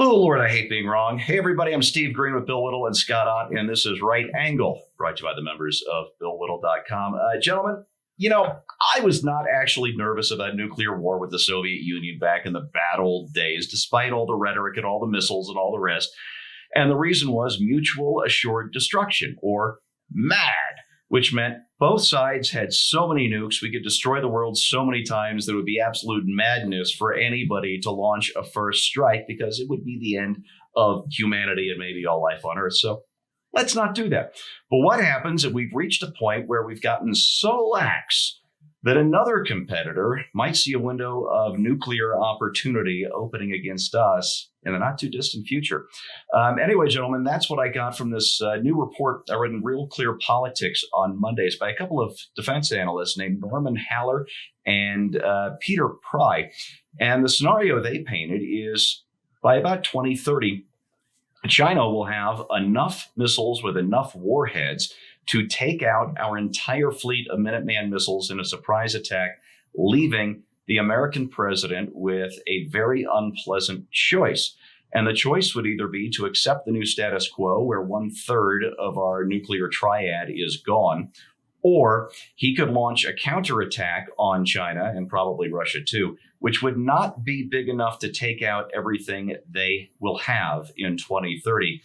Oh, Lord, I hate being wrong. Hey, everybody, I'm Steve Green with Bill Whittle and Scott Ott, and this is Right Angle, brought to you by the members of BillWhittle.com. Gentlemen, I was not actually nervous about nuclear war with the Soviet Union back in the bad old days, despite all the rhetoric and all the missiles and all the rest. And the reason was mutual assured destruction, or M.A.D., which meant both sides had so many nukes, we could destroy the world so many times that it would be absolute madness for anybody to launch a first strike because it would be the end of humanity and maybe all life on Earth. So let's not do that. But what happens if we've reached a point where we've gotten so lax that another competitor might see a window of nuclear opportunity opening against us in the not too distant future? Anyway, gentlemen, that's what I got from this new report I read in Real Clear Politics on Mondays by a couple of defense analysts named Norman Haller and Peter Pry. And the scenario they painted is by about 2030, China will have enough missiles with enough warheads to take out our entire fleet of Minuteman missiles in a surprise attack, leaving the American president with a very unpleasant choice. And the choice would either be to accept the new status quo, where 1/3 of our nuclear triad is gone, or he could launch a counterattack on China and probably Russia too, which would not be big enough to take out everything they will have in 2030,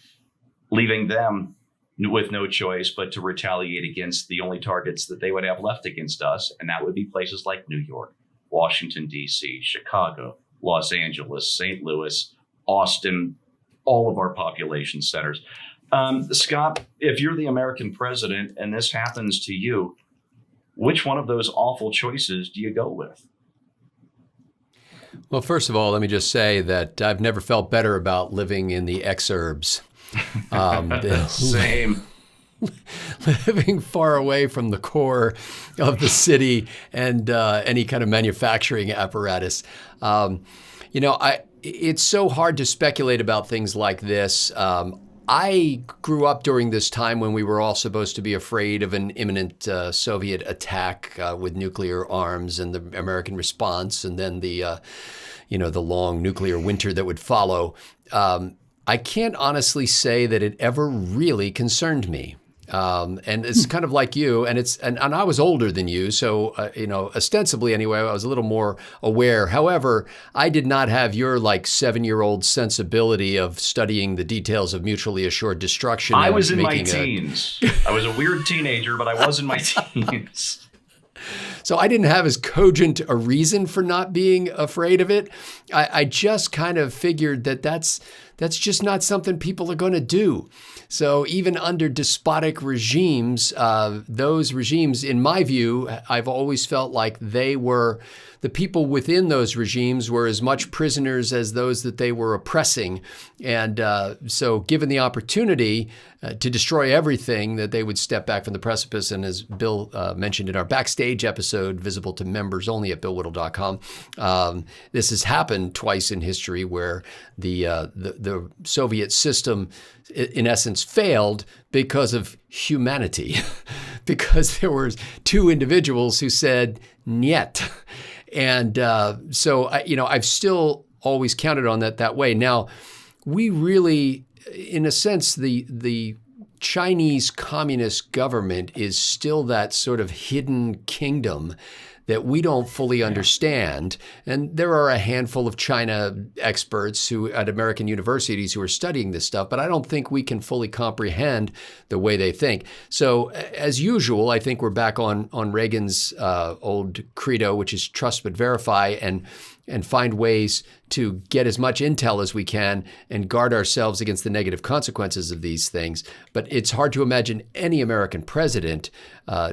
leaving them with no choice but to retaliate against the only targets that they would have left against us. And that would be places like New York, Washington, D.C., Chicago, Los Angeles, St. Louis, Austin, all of our population centers. Scott, if you're the American president and this happens to you, which one of those awful choices do you go with? Well, first of all, let me just say that I've never felt better about living in the exurbs. Same. Living far away from the core of the city and any kind of manufacturing apparatus. It's so hard to speculate about things like this. I grew up during this time when we were all supposed to be afraid of an imminent Soviet attack with nuclear arms and the American response, and then the long nuclear winter that would follow. I can't honestly say that it ever really concerned me. And it's kind of like you, and I was older than you, so ostensibly anyway, I was a little more aware. However, I did not have your 7-year-old sensibility of studying the details of mutually assured destruction. I was in my teens. I was a weird teenager, but I was in my teens. So I didn't have as cogent a reason for not being afraid of it. I just kind of figured that that's just not something people are going to do. So even under despotic regimes, those regimes, in my view, I've always felt like the people within those regimes were as much prisoners as those that they were oppressing. And so given the opportunity to destroy everything, that they would step back from the precipice. And as Bill mentioned in our backstage episode, visible to members only at BillWhittle.com, this has happened twice in history where the Soviet system, in essence, failed because of humanity, because there were two individuals who said, "Niet." And so I've still always counted on that way. Now, we really, in a sense, the Chinese Communist government is still that sort of hidden kingdom that we don't fully understand. And there are a handful of China experts at American universities who are studying this stuff, but I don't think we can fully comprehend the way they think. So as usual, I think we're back on Reagan's old credo, which is trust but verify, and find ways to get as much intel as we can and guard ourselves against the negative consequences of these things. But it's hard to imagine any American president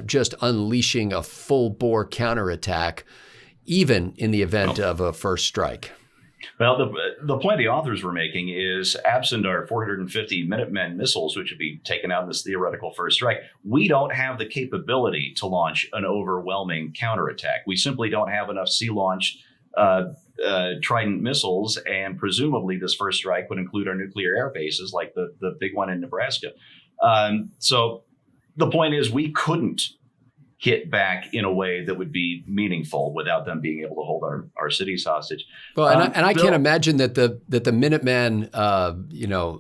just unleashing a full-bore counterattack, even in the event of a first strike. Well, the point the authors were making is, absent our 450 Minutemen missiles, which would be taken out in this theoretical first strike, we don't have the capability to launch an overwhelming counterattack. We simply don't have enough sea-launched Trident missiles, and presumably this first strike would include our nuclear air bases, like the big one in Nebraska. So the point is, we couldn't hit back in a way that would be meaningful without them being able to hold our cities hostage. Well, and I Bill, can't imagine that the Minuteman,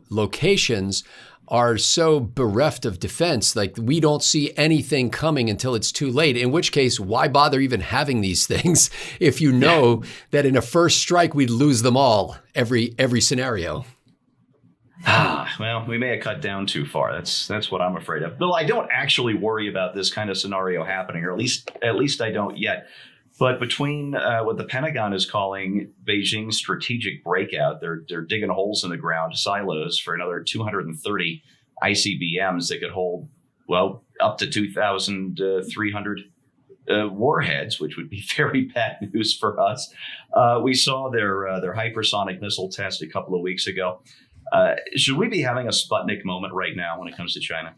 locations are so bereft of defense. Like, we don't see anything coming until it's too late, in which case, why bother even having these things if you know that in a first strike, we'd lose them all every scenario? Well, we may have cut down too far. That's what I'm afraid of. Bill, I don't actually worry about this kind of scenario happening, or at least I don't yet. But between what the Pentagon is calling Beijing's strategic breakout, they're digging holes in the ground, silos, for another 230 ICBMs that could hold, well, up to 2,300 warheads, which would be very bad news for us. We saw their hypersonic missile test a couple of weeks ago. Should we be having a Sputnik moment right now when it comes to China?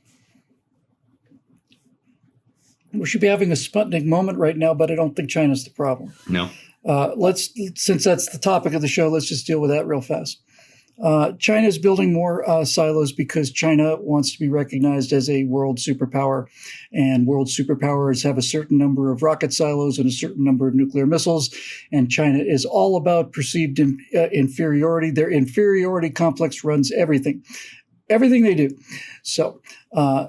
We should be having a Sputnik moment right now, but I don't think China's the problem. No. Since that's the topic of the show, let's just deal with that real fast. China is building more silos because China wants to be recognized as a world superpower, and world superpowers have a certain number of rocket silos and a certain number of nuclear missiles, and China is all about perceived inferiority. Their inferiority complex runs everything they do. So,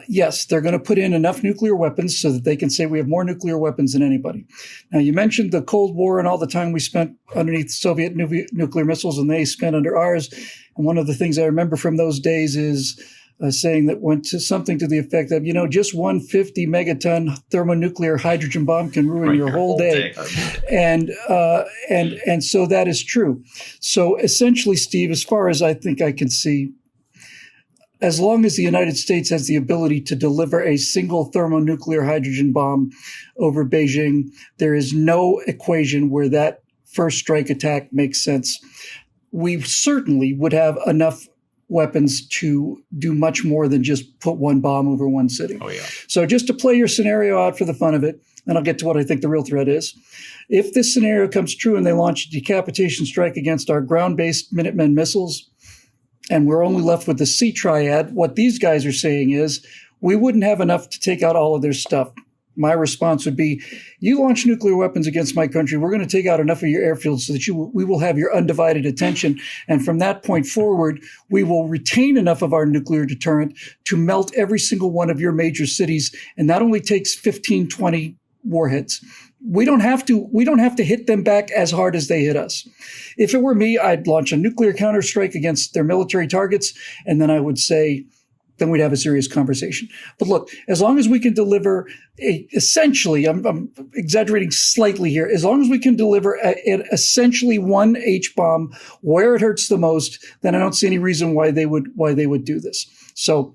yes, they're going to put in enough nuclear weapons so that they can say we have more nuclear weapons than anybody. Now, you mentioned the Cold War and all the time we spent underneath Soviet nuclear missiles and they spent under ours. And one of the things I remember from those days is saying that went to something to the effect of, just 150 megaton thermonuclear hydrogen bomb can ruin your whole day. And so that is true. So essentially, Steve, as far as I think I can see, as long as the United States has the ability to deliver a single thermonuclear hydrogen bomb over Beijing, there is no equation where that first strike attack makes sense. We certainly would have enough weapons to do much more than just put one bomb over one city. Oh, yeah. So just to play your scenario out for the fun of it, and I'll get to what I think the real threat is. If this scenario comes true and they launch a decapitation strike against our ground-based Minutemen missiles, and we're only left with the C triad, what these guys are saying is we wouldn't have enough to take out all of their stuff. My response would be, you launch nuclear weapons against my country, we're going to take out enough of your airfields so that we will have your undivided attention. And from that point forward, we will retain enough of our nuclear deterrent to melt every single one of your major cities. And that only takes 15, 20 warheads. We don't have to hit them back as hard as they hit us. If it were me, I'd launch a nuclear counterstrike against their military targets, and then I would say, then we'd have a serious conversation. But look, as long as we can deliver essentially, I'm exaggerating slightly here, as long as we can deliver essentially one H-bomb where it hurts the most, then I don't see any reason why they would do this. So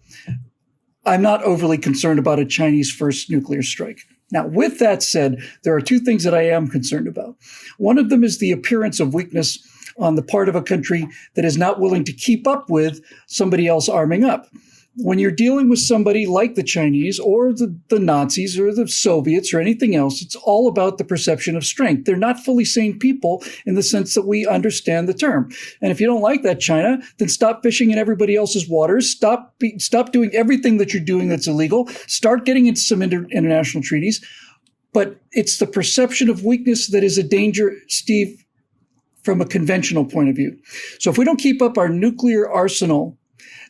I'm not overly concerned about a Chinese first nuclear strike. Now, with that said, there are two things that I am concerned about. One of them is the appearance of weakness on the part of a country that is not willing to keep up with somebody else arming up. When you're dealing with somebody like the Chinese or the Nazis or the Soviets or anything else, it's all about the perception of strength. They're not fully sane people in the sense that we understand the term. And if you don't like that, China, then stop fishing in everybody else's waters. Stop doing everything that you're doing that's illegal. Start getting into some international treaties. But it's the perception of weakness that is a danger, Steve, from a conventional point of view. So if we don't keep up our nuclear arsenal,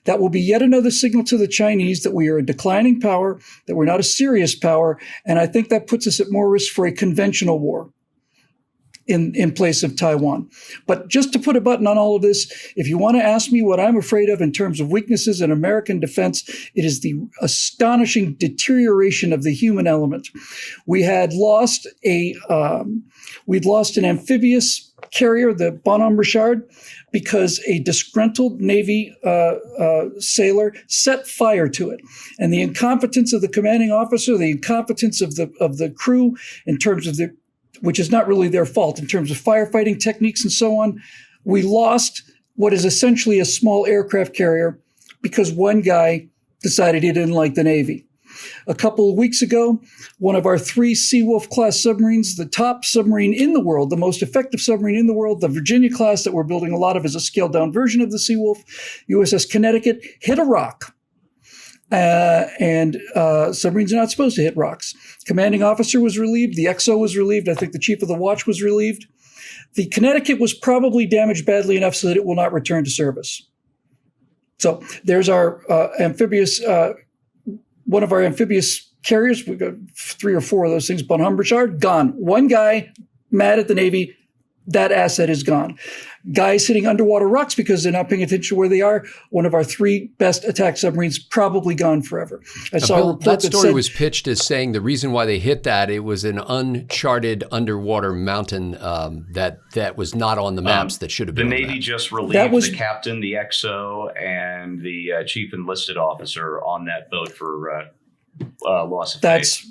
that will be yet another signal to the Chinese that we are a declining power, that we're not a serious power, and I think that puts us at more risk for a conventional war in place of Taiwan. But just to put a button on all of this, if you want to ask me what I'm afraid of in terms of weaknesses in American defense, it is the astonishing deterioration of the human element. We'd lost an amphibious carrier, the Bonhomme Richard, because a disgruntled Navy sailor set fire to it. And the incompetence of the commanding officer, the incompetence of the crew in terms of which is not really their fault, in terms of firefighting techniques and so on, we lost what is essentially a small aircraft carrier because one guy decided he didn't like the Navy. A couple of weeks ago, one of our 3 Seawolf class submarines, the top submarine in the world, the most effective submarine in the world, the Virginia class that we're building a lot of as a scaled down version of the Seawolf, USS Connecticut, hit a rock. and submarines are not supposed to hit rocks. Commanding officer was relieved. The XO was relieved. I think the chief of the watch was relieved. The Connecticut was probably damaged badly enough so that it will not return to service. So there's our amphibious, one of our amphibious carriers. We've got 3 or 4 of those things. Bonhomme-Richard, gone. One guy, mad at the Navy, that asset is gone. Guys hitting underwater rocks because they're not paying attention to where they are. One of our 3 best attack submarines probably gone forever. I saw Bill, a report that story said, was pitched as saying the reason why they hit that, it was an uncharted underwater mountain that was not on the maps that should have been. The on Navy that. just relieved the captain, the XO, and the chief enlisted officer on that boat for loss of faith.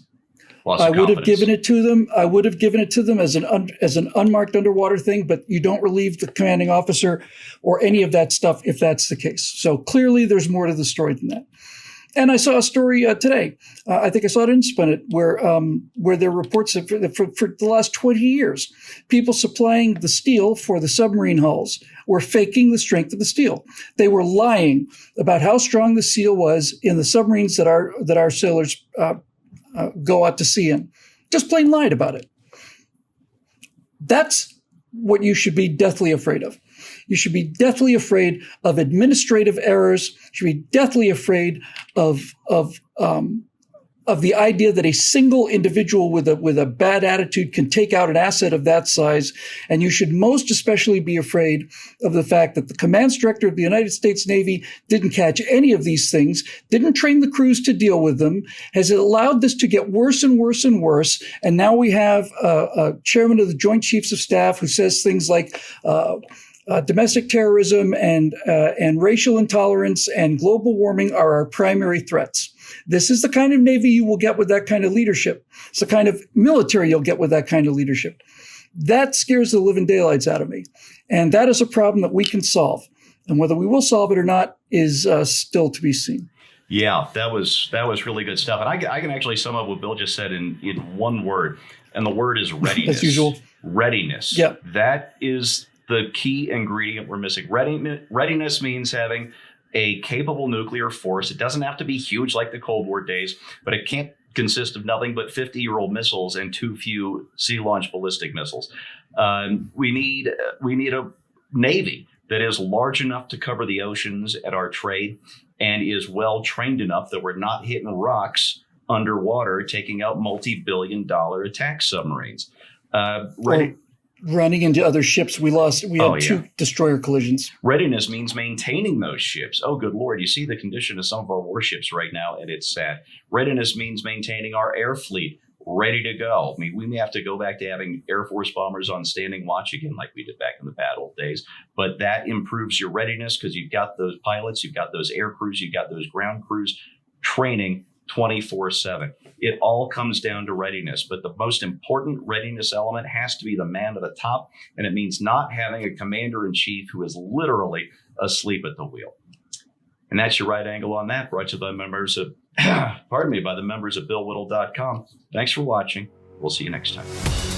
I would have given it to them. I would have given it to them as an unmarked underwater thing, but you don't relieve the commanding officer or any of that stuff if that's the case. So clearly there's more to the story than that. And I saw a story today. I think I saw it in Spin where there are reports that for the last 20 years, people supplying the steel for the submarine hulls were faking the strength of the steel. They were lying about how strong the steel was in the submarines that our sailors go out to sea in. Just plain lied about it. That's what you should be deathly afraid of. You should be deathly afraid of administrative errors. You should be deathly afraid of the idea that a single individual with a bad attitude can take out an asset of that size. And you should most especially be afraid of the fact that the commands director of the United States Navy didn't catch any of these things, didn't train the crews to deal with them, has allowed this to get worse and worse and worse. And now we have a chairman of the Joint Chiefs of Staff who says things like, domestic terrorism and racial intolerance and global warming are our primary threats. This is the kind of Navy you will get with that kind of leadership. It's the kind of military you'll get with that kind of leadership. That scares the living daylights out of me. And that is a problem that we can solve. And whether we will solve it or not is still to be seen. Yeah, that was really good stuff. And I can actually sum up what Bill just said in one word. And the word is readiness. As usual. Readiness. Yeah. That is the key ingredient we're missing. Readiness means having a capable nuclear force. It doesn't have to be huge like the Cold War days, but it can't consist of nothing but 50-year-old missiles and too few sea-launched ballistic missiles. We need a Navy that is large enough to cover the oceans at our trade and is well trained enough that we're not hitting rocks underwater, taking out multi-billion-dollar attack submarines. Running into other ships. We had 2 destroyer collisions. Readiness means maintaining those ships. Oh, good Lord. You see the condition of some of our warships right now, and it's sad. Readiness means maintaining our air fleet ready to go. I mean, we may have to go back to having Air Force bombers on standing watch again like we did back in the bad old days. But that improves your readiness because you've got those pilots, you've got those air crews, you've got those ground crews training 24/7. It all comes down to readiness, but the most important readiness element has to be the man at the top, and it means not having a commander-in-chief who is literally asleep at the wheel. And that's your right angle on that, brought to you by members of, by the members of BillWhittle.com. Thanks for watching. We'll see you next time.